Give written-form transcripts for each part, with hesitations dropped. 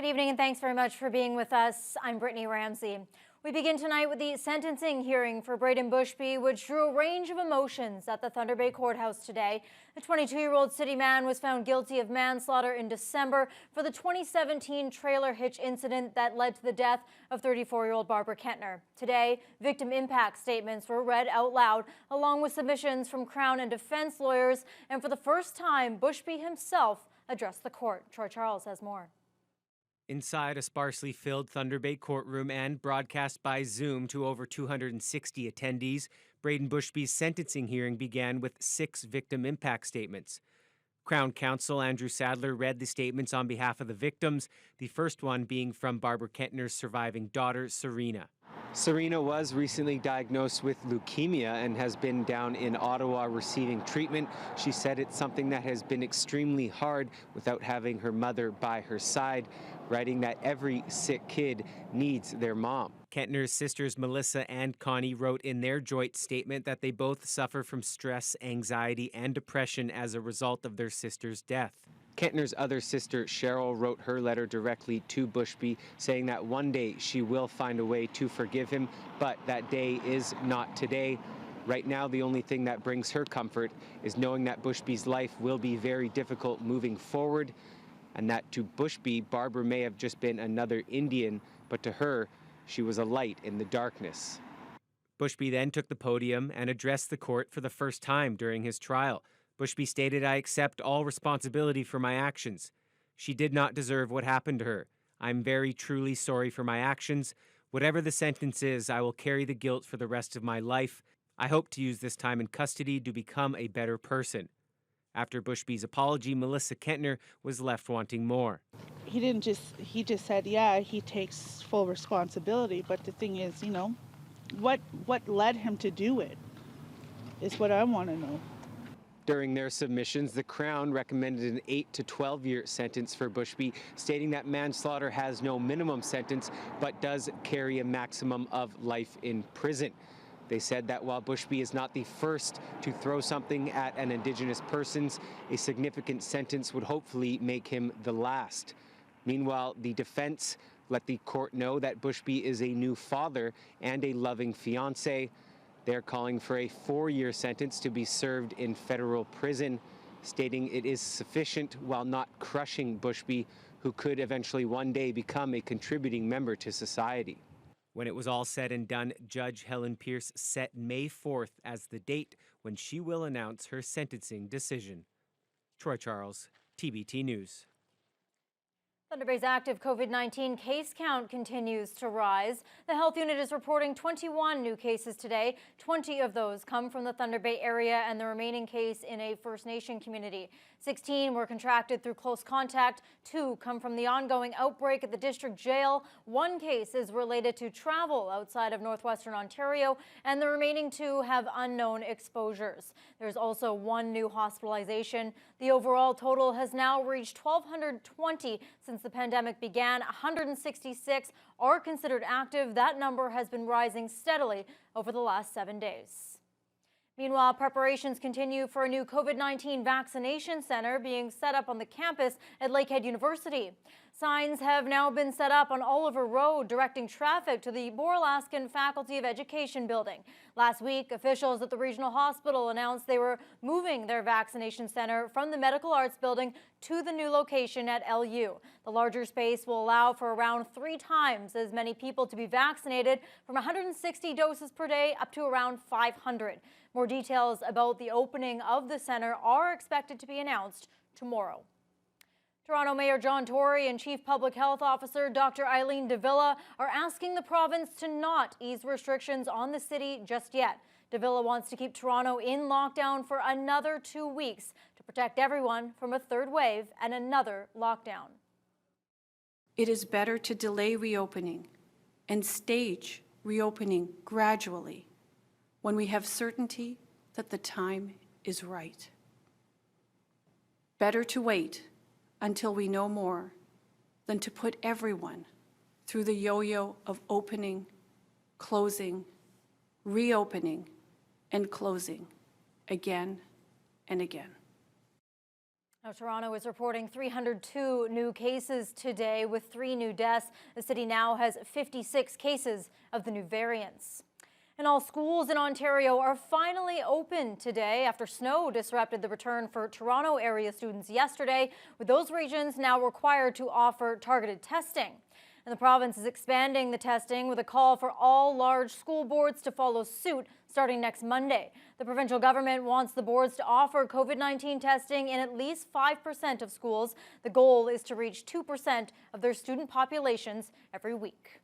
Good evening and thanks very much for being with us. I'm Brittany Ramsey. We begin tonight with the sentencing hearing for Braden Bushby, which drew a range of emotions at the Thunder Bay Courthouse today. The 22-year-old city man was found guilty of manslaughter in December for the 2017 trailer hitch incident that led to the death of 34-year-old Barbara Kentner. Today, victim impact statements were read out loud, along with submissions from Crown and defense lawyers. And for the first time, Bushby himself addressed the court. Troy Charles has more. Inside a sparsely filled Thunder Bay courtroom and broadcast by Zoom to over 260 attendees, Braden Bushby's sentencing hearing began with 6 victim impact statements. Crown Counsel Andrew Sadler read the statements on behalf of the victims, the first one being from Barbara Kentner's surviving daughter, Serena. Serena was recently diagnosed with leukemia and has been down in Ottawa receiving treatment. She said it's something that has been extremely hard without having her mother by her side, writing that every sick kid needs their mom. Kentner's sisters Melissa and Connie wrote in their joint statement that they both suffer from stress, anxiety, and depression as a result of their sister's death. Kentner's other sister, Cheryl, wrote her letter directly to Bushby, saying that one day she will find a way to forgive him, but that day is not today. Right now, the only thing that brings her comfort is knowing that Bushby's life will be very difficult moving forward, and that to Bushby, Barbara may have just been another Indian, but to her, she was a light in the darkness. Bushby then took the podium and addressed the court for the first time during his trial. Bushby stated, "I accept all responsibility for my actions. She did not deserve what happened to her. I'm very truly sorry for my actions. Whatever the sentence is, I will carry the guilt for the rest of my life. I hope to use this time in custody to become a better person." After Bushby's apology, Melissa Kentner was left wanting more. He just said, yeah, he takes full responsibility. But the thing is, what led him to do it is what I want to know. During their submissions, the Crown recommended an 8 to 12-year sentence for Bushby, stating that manslaughter has no minimum sentence, but does carry a maximum of life in prison. They said that while Bushby is not the first to throw something at an Indigenous person, a significant sentence would hopefully make him the last. Meanwhile, the defense let the court know that Bushby is a new father and a loving fiancé. They're calling for a 4-year sentence to be served in federal prison, stating it is sufficient while not crushing Bushby, who could eventually one day become a contributing member to society. When it was all said and done, Judge Helen Pierce set May 4th as the date when she will announce her sentencing decision. Troy Charles, TBT News. Thunder Bay's active COVID-19 case count continues to rise. The health unit is reporting 21 new cases today. 20 of those come from the Thunder Bay area and the remaining case in a First Nation community. 16 were contracted through close contact. 2 come from the ongoing outbreak at the district jail. 1 case is related to travel outside of northwestern Ontario, and the remaining 2 have unknown exposures. There's also 1 new hospitalization. The overall total has now reached 1,220 since the pandemic began. 166 are considered active. That number has been rising steadily over the last 7 days. Meanwhile, preparations continue for a new COVID-19 vaccination center being set up on the campus at Lakehead University. Signs have now been set up on Oliver Road, directing traffic to the Boralaskan Faculty of Education building. Last week, officials at the regional hospital announced they were moving their vaccination center from the Medical Arts building to the new location at LU. The larger space will allow for around 3 times as many people to be vaccinated, from 160 doses per day up to around 500. More details about the opening of the center are expected to be announced tomorrow. Toronto Mayor John Tory and Chief Public Health Officer Dr. Eileen Davila are asking the province to not ease restrictions on the city just yet. Davila wants to keep Toronto in lockdown for another 2 weeks to protect everyone from a 3rd wave and another lockdown. It is better to delay reopening and stage reopening gradually when we have certainty that the time is right. Better to wait until we know more than to put everyone through the yo-yo of opening, closing, reopening, and closing again and again. Now, Toronto is reporting 302 new cases today with 3 new deaths. The city now has 56 cases of the new variants. And all schools in Ontario are finally open today after snow disrupted the return for Toronto area students yesterday, with those regions now required to offer targeted testing. And the province is expanding the testing with a call for all large school boards to follow suit starting next Monday. The provincial government wants the boards to offer COVID-19 testing in at least 5% of schools. The goal is to reach 2% of their student populations every week.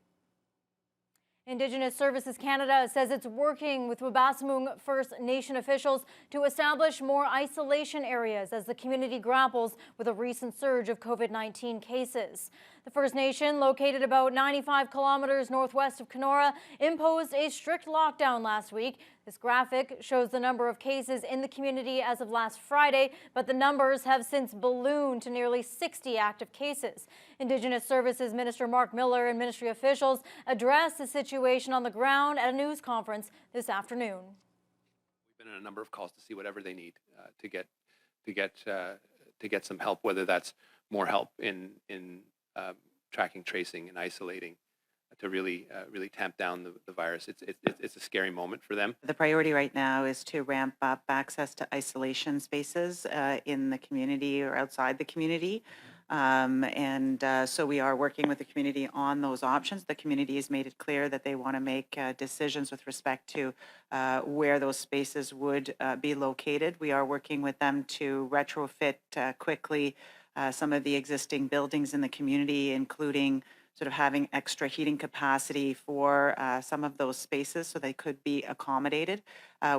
Indigenous Services Canada says it's working with Wabaseemoong First Nation officials to establish more isolation areas as the community grapples with a recent surge of COVID-19 cases. The First Nation, located about 95 kilometers northwest of Kenora, imposed a strict lockdown last week. This graphic shows the number of cases in the community as of last Friday, but the numbers have since ballooned to nearly 60 active cases. Indigenous Services Minister Mark Miller and ministry officials addressed the situation on the ground at a news conference this afternoon. We've been in a number of calls to see whatever they need to get some help, whether that's more help in tracking, tracing, and isolating, to really tamp down the virus. It's a scary moment for them. The priority right now is to ramp up access to isolation spaces in the community or outside the community. So we are working with the community on those options. The community has made it clear that they want to make decisions with respect to where those spaces would be located. We are working with them to retrofit quickly some of the existing buildings in the community, including sort of having extra heating capacity for some of those spaces so they could be accommodated.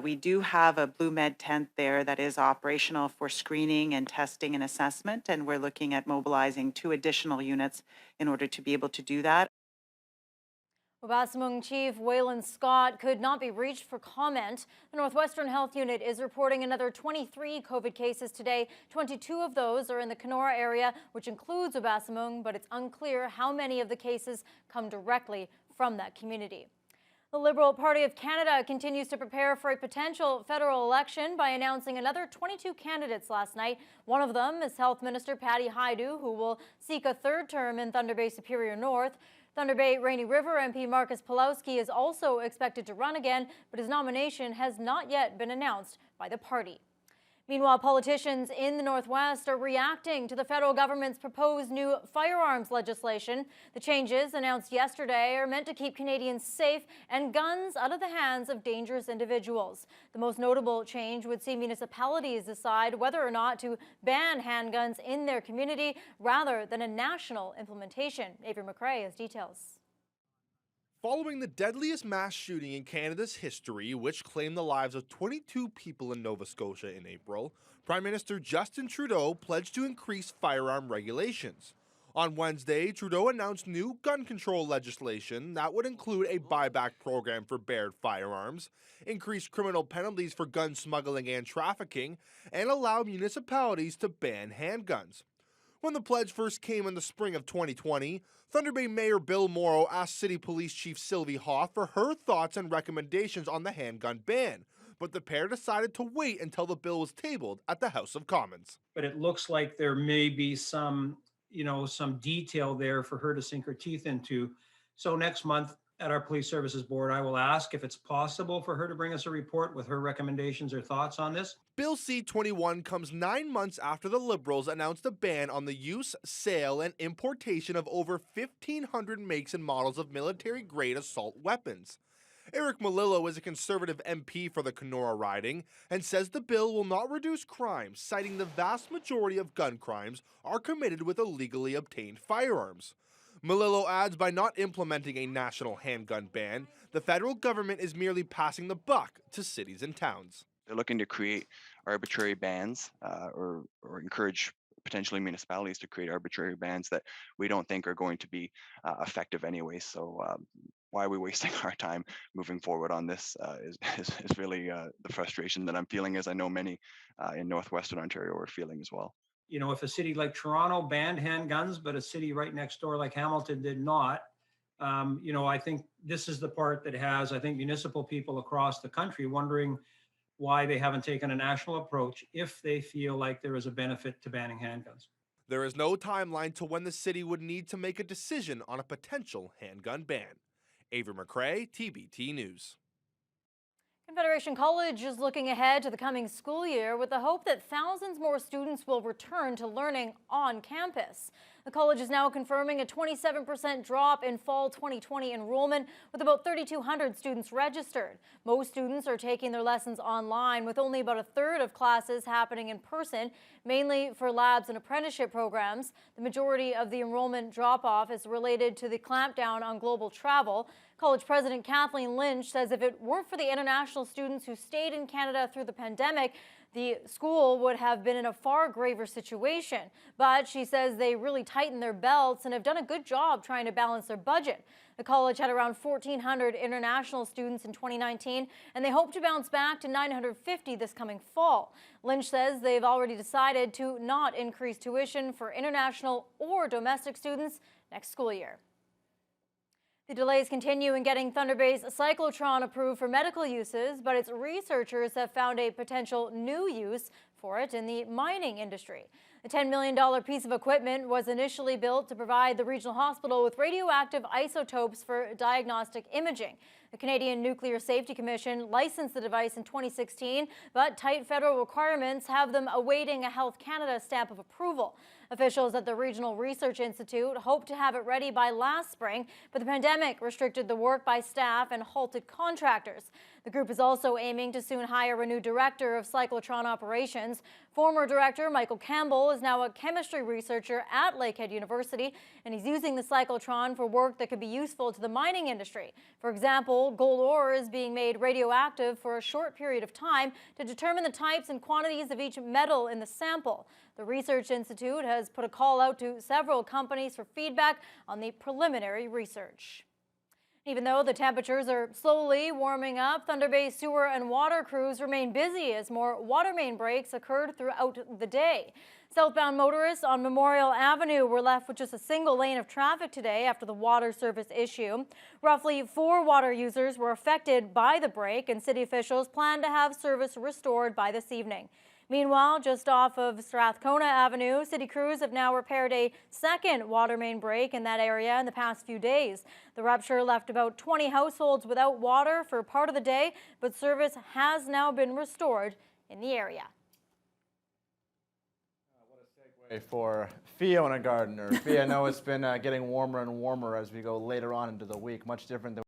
We do have a Blue Med tent there that is operational for screening and testing and assessment, and we're looking at mobilizing 2 additional units in order to be able to do that. Wabaseemoong Chief Waylon Scott could not be reached for comment. The Northwestern Health Unit is reporting another 23 COVID cases today. 22 of those are in the Kenora area, which includes Wabaseemoong, but it's unclear how many of the cases come directly from that community. The Liberal Party of Canada continues to prepare for a potential federal election by announcing another 22 candidates last night. One of them is Health Minister Patty Hajdu, who will seek a 3rd term in Thunder Bay Superior North. Thunder Bay Rainy River MP Marcus Pulowski is also expected to run again, but his nomination has not yet been announced by the party. Meanwhile, politicians in the Northwest are reacting to the federal government's proposed new firearms legislation. The changes announced yesterday are meant to keep Canadians safe and guns out of the hands of dangerous individuals. The most notable change would see municipalities decide whether or not to ban handguns in their community rather than a national implementation. Avery McRae has details. Following the deadliest mass shooting in Canada's history, which claimed the lives of 22 people in Nova Scotia in April, Prime Minister Justin Trudeau pledged to increase firearm regulations. On Wednesday, Trudeau announced new gun control legislation that would include a buyback program for bared firearms, increase criminal penalties for gun smuggling and trafficking, and allow municipalities to ban handguns. When the pledge first came in the spring of 2020, Thunder Bay Mayor Bill Morrow asked City Police Chief Sylvie Hoff for her thoughts and recommendations on the handgun ban, but the pair decided to wait until the bill was tabled at the House of Commons. But it looks like there may be some detail there for her to sink her teeth into. So next month at our Police Services Board, I will ask if it's possible for her to bring us a report with her recommendations or thoughts on this. Bill C-21 comes 9 months after the Liberals announced a ban on the use, sale, and importation of over 1,500 makes and models of military-grade assault weapons. Eric Malillo is a Conservative MP for the Kenora riding and says the bill will not reduce crime, citing the vast majority of gun crimes are committed with illegally obtained firearms. Malillo adds by not implementing a national handgun ban, the federal government is merely passing the buck to cities and towns. They're looking to create arbitrary bans or encourage potentially municipalities to create arbitrary bans that we don't think are going to be effective anyway. So why are we wasting our time moving forward on this is really the frustration that I'm feeling, as I know many in Northwestern Ontario are feeling as well. You know, if a city like Toronto banned handguns, but a city right next door like Hamilton did not, I think this is the part that has, municipal people across the country wondering why they haven't taken a national approach if they feel like there is a benefit to banning handguns. There is no timeline to when the city would need to make a decision on a potential handgun ban. Avery McCrae, TBT News. Confederation College is looking ahead to the coming school year with the hope that thousands more students will return to learning on campus. The college is now confirming a 27% drop in fall 2020 enrollment, with about 3,200 students registered. Most students are taking their lessons online, with only about a third of classes happening in person, mainly for labs and apprenticeship programs. The majority of the enrollment drop-off is related to the clampdown on global travel. College President Kathleen Lynch says if it weren't for the international students who stayed in Canada through the pandemic, the school would have been in a far graver situation. But she says they really tightened their belts and have done a good job trying to balance their budget. The college had around 1,400 international students in 2019, and they hope to bounce back to 950 this coming fall. Lynch says they've already decided to not increase tuition for international or domestic students next school year. The delays continue in getting Thunder Bay's cyclotron approved for medical uses, but its researchers have found a potential new use for it in the mining industry. The $10 million piece of equipment was initially built to provide the regional hospital with radioactive isotopes for diagnostic imaging. The Canadian Nuclear Safety Commission licensed the device in 2016, but tight federal requirements have them awaiting a Health Canada stamp of approval. Officials at the Regional Research Institute hoped to have it ready by last spring, but the pandemic restricted the work by staff and halted contractors. The group is also aiming to soon hire a new director of cyclotron operations. Former director Michael Campbell is now a chemistry researcher at Lakehead University, and he's using the cyclotron for work that could be useful to the mining industry. For example, gold ore is being made radioactive for a short period of time to determine the types and quantities of each metal in the sample. The Research Institute has put a call out to several companies for feedback on the preliminary research. Even though the temperatures are slowly warming up, Thunder Bay sewer and water crews remain busy as more water main breaks occurred throughout the day. Southbound motorists on Memorial Avenue were left with just a single lane of traffic today after the water service issue. Roughly 4 water users were affected by the break, and city officials plan to have service restored by this evening. Meanwhile, just off of Strathcona Avenue, city crews have now repaired a second water main break in that area in the past few days. The rupture left about 20 households without water for part of the day, but service has now been restored in the area. What a segue for Fiona Gardner. Fia, I know it's been getting warmer and warmer as we go later on into the week, much different than